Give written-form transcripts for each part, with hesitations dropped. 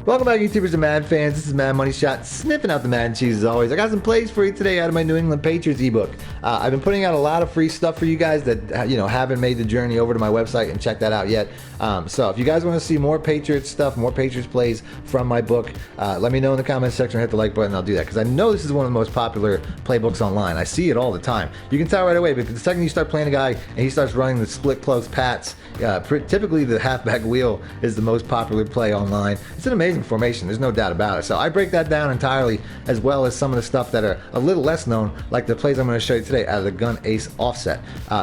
Welcome back, YouTubers and Madden fans. This is Madden Money Shot, sniffing out the Madden cheese as always. I got some plays for you today out of my New England Patriots ebook. I've been putting out a lot of free stuff for you guys that haven't made the journey over to my website and checked that out yet. So if you guys want to see more Patriots stuff, more Patriots plays from my book, let me know in the comments section. Hit the like button, I'll do that because I know this is one of the most popular playbooks online. I see it all the time. You can tell right away because the second you start playing a guy and he starts running the split close pats, typically the halfback wheel is the most popular play online. It's an amazing formation, there's no doubt about it. So I break that down entirely, as well as some of the stuff that are a little less known, like the plays I'm going to show you today out of the gun ace offset.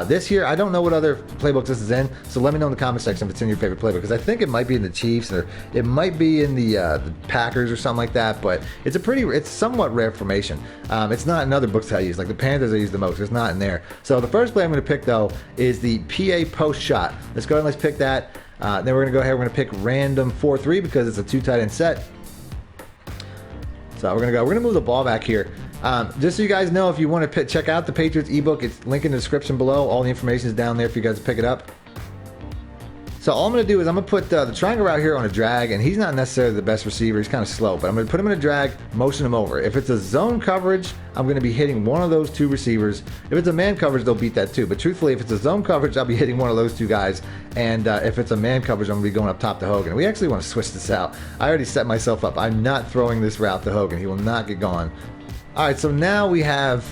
This here, I don't know what other playbooks this is in, so let me know in the comment section if it's in your favorite playbook, because I think it might be in the Chiefs or it might be in the Packers or something like that. But it's somewhat rare formation. It's not in other books I use, like the Panthers I use the most. It's not in there. So the first play I'm going to pick though is the PA post shot. Let's go ahead and let's pick that. Then we're going to go ahead, we're going to pick random 4-3 because it's a 2 tight end set. So we're going to move the ball back here. Just so you guys know, if you want to check out the Patriots ebook, it's linked in the description below. All the information is down there for you guys to pick it up. So all I'm going to do is I'm going to put the triangle route here on a drag, and he's not necessarily the best receiver. He's kind of slow, but I'm going to put him in a drag, motion him over. If it's a zone coverage, I'm going to be hitting one of those two receivers. If it's a man coverage, they'll beat that too. But truthfully, if it's a zone coverage, I'll be hitting one of those two guys. And if it's a man coverage, I'm going to be going up top to Hogan. We actually want to switch this out. I already set myself up. I'm not throwing this route to Hogan. He will not get gone. All right, so now we have,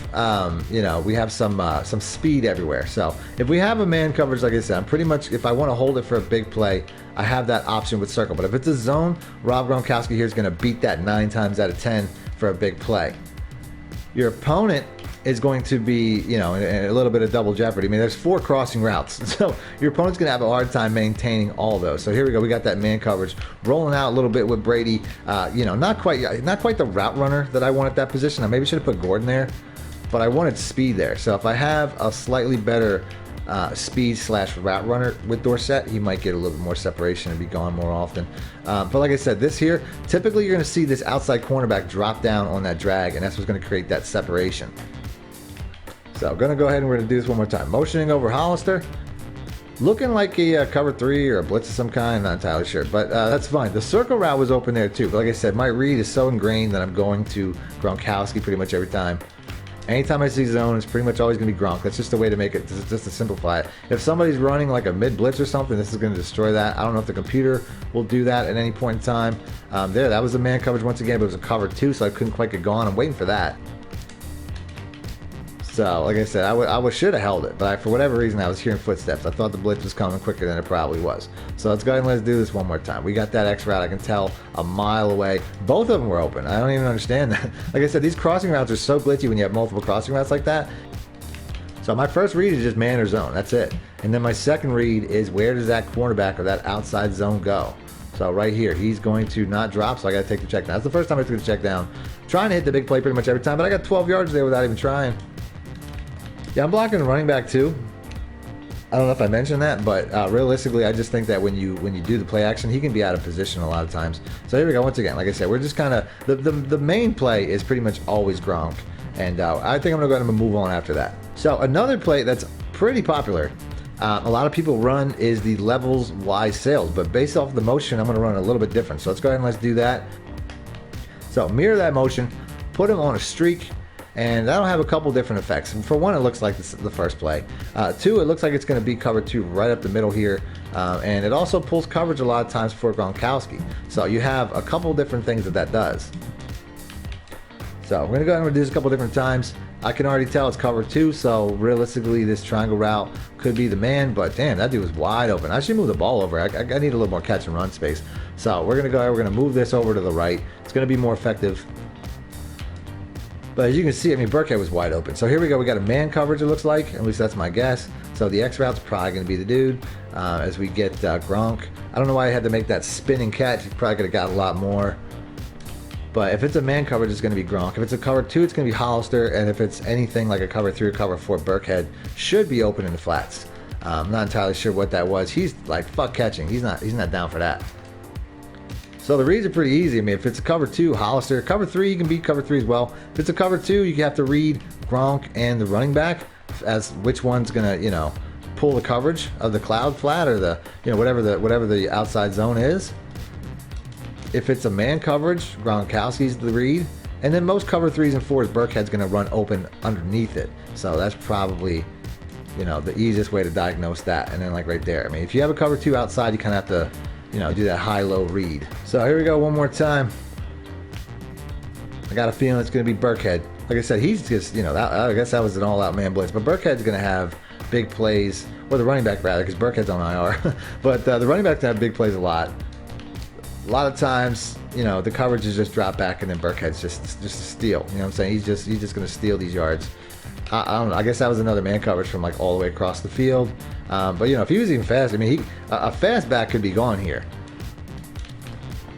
we have some speed everywhere. So if we have a man coverage, like I said, I'm pretty much, if I want to hold it for a big play, I have that option with circle. But if it's a zone, Rob Gronkowski here is going to beat that 9 times out of 10 for a big play. Your opponent is going to be, in a little bit of double jeopardy. I mean, there's 4 crossing routes, so your opponent's going to have a hard time maintaining all those. So here we go. We got that man coverage rolling out a little bit with Brady. Not quite the route runner that I want at that position. I maybe should have put Gordon there, but I wanted speed there. So if I have a slightly better speed / route runner with Dorsett, he might get a little bit more separation and be gone more often. But like I said, this here, typically you're going to see this outside cornerback drop down on that drag, and that's what's going to create that separation. So I'm going to go ahead and we're going to do this one more time. Motioning over Hollister. Looking like a cover 3 or a blitz of some kind. Not entirely sure, but that's fine. The circle route was open there too. But like I said, my read is so ingrained that I'm going to Gronkowski pretty much every time. Anytime I see zone, it's pretty much always going to be Gronk. That's just the way to make it, just to simplify it. If somebody's running like a mid blitz or something, this is going to destroy that. I don't know if the computer will do that at any point in time. That was a man coverage once again, but it was a cover 2, so I couldn't quite get gone. I'm waiting for that. So, like I said, I should have held it, but for whatever reason, I was hearing footsteps. I thought the blitz was coming quicker than it probably was. So let's go ahead and let's do this one more time. We got that X route, I can tell, a mile away. Both of them were open. I don't even understand that. Like I said, these crossing routes are so glitchy when you have multiple crossing routes like that. So my first read is just man or zone. That's it. And then my second read is where does that cornerback or that outside zone go? So right here, he's going to not drop, so I got to take the check down. That's the first time I took the check down. Trying to hit the big play pretty much every time, but I got 12 yards there without even trying. Yeah, I'm blocking the running back too. I don't know if I mentioned that, but realistically, I just think that when you do the play action, he can be out of position a lot of times. So here we go. Once again, like I said, we're just kind of the main play is pretty much always Gronk, and I think I'm gonna go ahead and move on after that. So another play that's pretty popular, a lot of people run is the levels Y sails, but based off the motion, I'm gonna run a little bit different. So let's go ahead and let's do that. So mirror that motion, put him on a streak. And that'll have a couple different effects. And for one, it looks like the first play. 2, it looks like it's going to be cover 2 right up the middle here. And it also pulls coverage a lot of times for Gronkowski. So you have a couple different things that does. So we're going to go ahead and do this a couple different times. I can already tell it's cover 2, so realistically this triangle route could be the man, but damn, that dude was wide open. I should move the ball over. I need a little more catch and run space. So we're going to go ahead, we're going to move this over to the right. It's going to be more effective. But as you can see, I mean, Burkhead was wide open. So here we go. We got a man coverage, it looks like. At least that's my guess. So the X route's probably going to be the dude as we get Gronk. I don't know why I had to make that spinning catch. He probably could have got a lot more. But if it's a man coverage, it's going to be Gronk. If it's a cover 2, it's going to be Hollister. And if it's anything like a cover 3 or cover 4, Burkhead should be open in the flats. I'm not entirely sure what that was. He's like, fuck catching. He's not down for that. So the reads are pretty easy. I mean, if it's a cover 2, Hollister. Cover 3, you can beat cover 3 as well. If it's a cover 2, you have to read Gronk and the running back as which one's gonna, pull the coverage of the cloud flat or the, whatever the outside zone is. if it's a man coverage, Gronkowski's the read. And then most cover 3s and 4s, Burkhead's going to run open underneath it. So that's probably, you know, the easiest way to diagnose that. And then like right there, I mean, if you have a cover 2 outside, you kind of have to, you know, do that high-low read. So here we go one more time. I got a feeling it's going to be Burkhead. Like I said, he's just, you know, I guess that was an all-out man blitz. But Burkhead's going to have big plays, or the running back rather, because Burkhead's on IR. But the running back's going to have big plays a lot. A lot of times, you know, the coverages just drop back, and then Burkhead's just a steal. You know what I'm saying? He's just going to steal these yards. I don't know. I guess that was another man coverage from like all the way across the field. But you know, if he was even fast, I mean, a fast back could be gone here.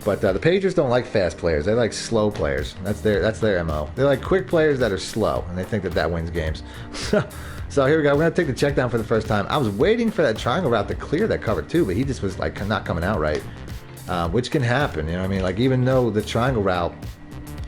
But the Patriots don't like fast players. They like slow players. That's their MO. They like quick players that are slow, and they think that wins games. So here we go. We're going to take the check down for the first time. I was waiting for that triangle route to clear that cover 2, but he just was like not coming out right, which can happen. You know what I mean? Like even though the triangle route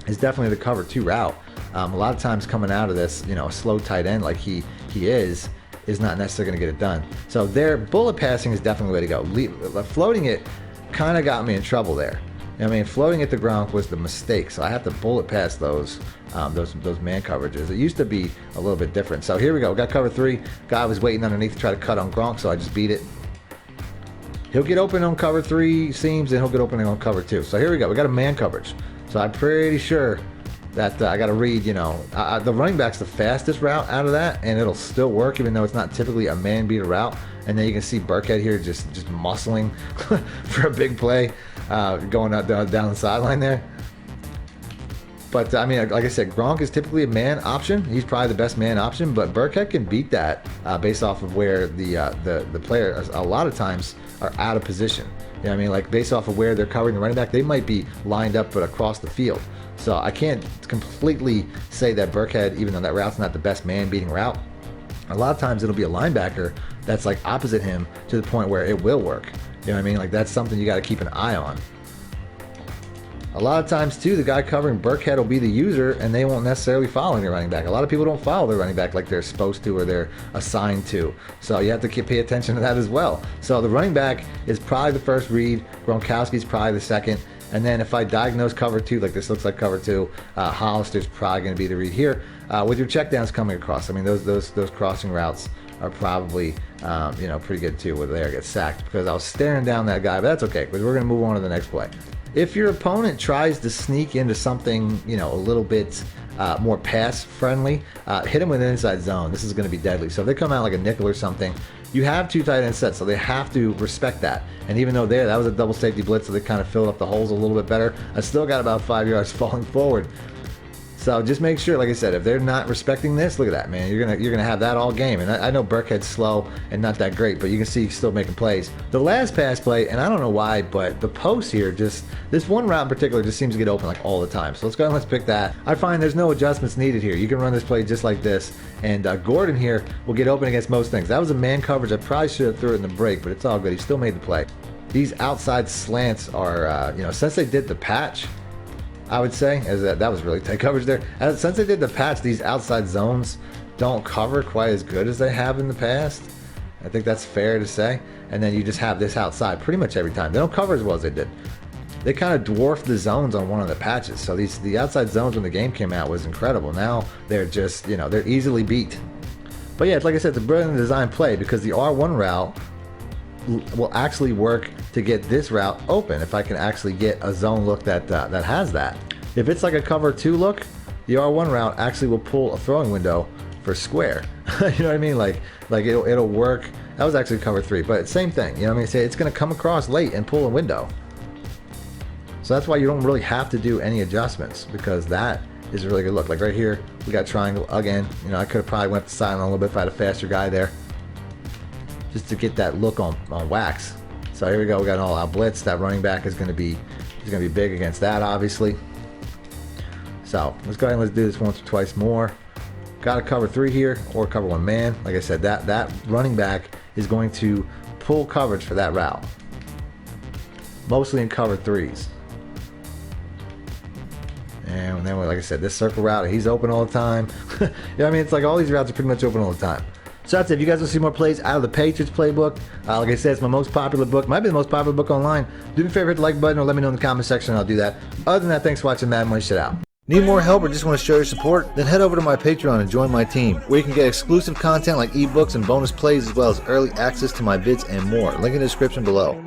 is definitely the cover 2 route, a lot of times coming out of this, you know, a slow tight end like he is not necessarily going to get it done. So their bullet passing is definitely the way to go. Floating it kind of got me in trouble there. I mean, floating it to Gronk was the mistake, so I have to bullet pass those man coverages. It used to be a little bit different. So here we go. We got cover 3. Guy was waiting underneath to try to cut on Gronk, so I just beat it. He'll get open on cover 3 seams, and he'll get open on cover 2. So here we go. We got a man coverage. So I'm pretty sure that I got to read, you know, the running back's the fastest route out of that, and it'll still work even though it's not typically a man beater route. And then you can see Burkhead here just muscling for a big play, going down the sideline there. But I mean, like I said, Gronk is typically a man option. He's probably the best man option, but Burkhead can beat that based off of where the players a lot of times are out of position. You know what I mean? Like based off of where they're covering the running back, they might be lined up but across the field. So I can't completely say that Burkhead, even though that route's not the best man beating route, a lot of times it'll be a linebacker that's like opposite him to the point where it will work. You know what I mean? Like that's something you got to keep an eye on. A lot of times too, the guy covering Burkhead will be the user, and they won't necessarily follow their running back. A lot of people don't follow their running back like they're supposed to or they're assigned to. So you have to pay attention to that as well. So the running back is probably the first read. Gronkowski's probably the second. And then if I diagnose cover 2, like this looks like cover 2, Hollister's probably going to be the read here. With your checkdowns coming across, I mean those crossing routes are probably you know, pretty good too. Where they get sacked because I was staring down that guy, but that's okay because we're going to move on to the next play. If your opponent tries to sneak into something, you know, a little bit more pass friendly, hit them with an inside zone. This is going to be deadly. So if they come out like a nickel or something, you have 2 tight ends set, so they have to respect that. And even though that was a double safety blitz, so they kind of filled up the holes a little bit better, I still got about 5 yards falling forward. So just make sure, like I said, if they're not respecting this, look at that, man. You're gonna have that all game. And I know Burkhead's slow and not that great, but you can see he's still making plays. The last pass play, and I don't know why, but the post here, just this one route in particular just seems to get open like all the time. So let's go and let's pick that. I find there's no adjustments needed here. You can run this play just like this, and Gordon here will get open against most things. That was a man coverage. I probably should have threw it in the break, but it's all good. He still made the play. These outside slants are, you know, since they did the patch, I would say, as that was really tight coverage there. Since they did the patch, these outside zones don't cover quite as good as they have in the past. I think that's fair to say. And then you just have this outside pretty much every time. They don't cover as well as they did. They kind of dwarfed the zones on one of the patches. So the outside zones when the game came out was incredible. Now they're just, you know, they're easily beat. But yeah, it's like I said, it's a brilliant design play because the R1 route will actually work to get this route open if I can actually get a zone look that has that. If it's like a cover 2 look, the R1 route actually will pull a throwing window for square. You know what I mean? Like it'll work. That was actually cover 3, but same thing. You know what I mean? Say it's going to come across late and pull a window. So that's why you don't really have to do any adjustments because that is a really good look. Like right here, we got triangle again. You know, I could have probably went to silent a little bit if I had a faster guy there, just to get that look on wax. So here we go. We got an all-out blitz. That running back is going to be big against that, obviously. So let's go ahead and let's do this once or twice more. Got to cover 3 here or cover 1 man. Like I said, that running back is going to pull coverage for that route, mostly in cover 3s. And then, like I said, this circle route, he's open all the time. You know what I mean? It's like all these routes are pretty much open all the time. So that's it. If you guys want to see more plays out of the Patriots playbook, like I said, it's my most popular book. Might be the most popular book online. Do me a favor, hit the like button or let me know in the comment section and I'll do that. Other than that, thanks for watching Madden Money Shot out. Need more help or just want to show your support? Then head over to my Patreon and join my team, where you can get exclusive content like ebooks and bonus plays as well as early access to my vids and more. Link in the description below.